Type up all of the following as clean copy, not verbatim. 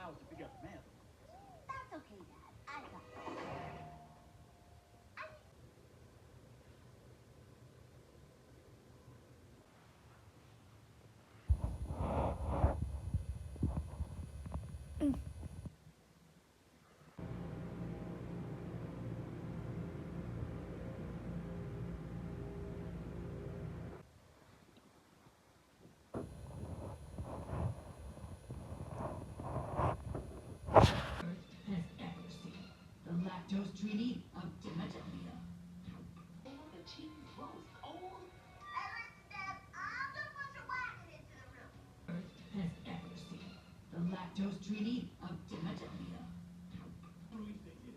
hours to figure out the math. That's okay, Dad. I got it. The lactose treaty of Demeter. The cheese rolls cold. Ellen, Steph, I'm gonna put your wagon into the room. Earth has ever seen. The lactose treaty of Demeter. Release date yet.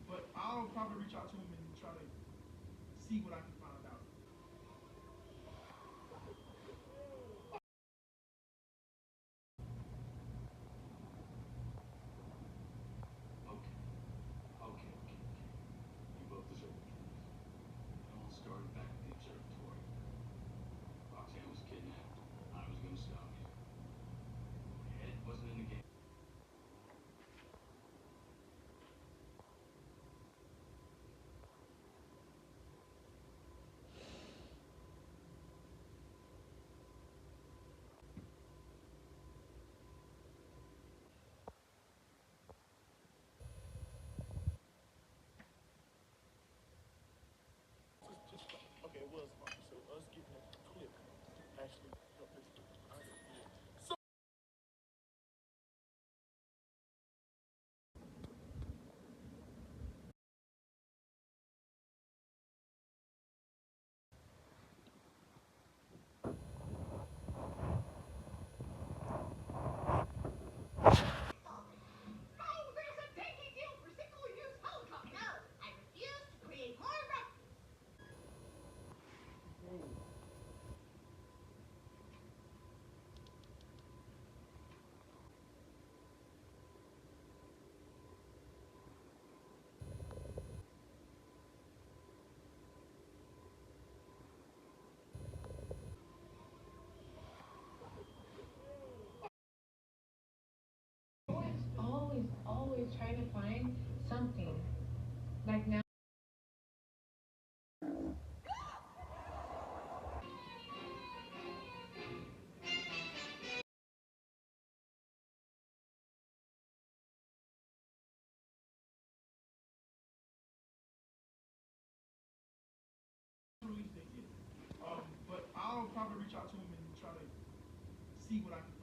But I'll probably reach out to him and try to see what I can find out. Okay. You both deserve the truth. It all started back at the observatory. Roxanne was kidnapped. I was gonna stop you. My head wasn't in the game. Okay, it was funny. So us getting a clip actually helped us. There's a dinky deal for single-use helicopters. No, I refuse to create more records. Always trying to find something. Like now. Release date yet. But I'll probably reach out to him and try to see what I can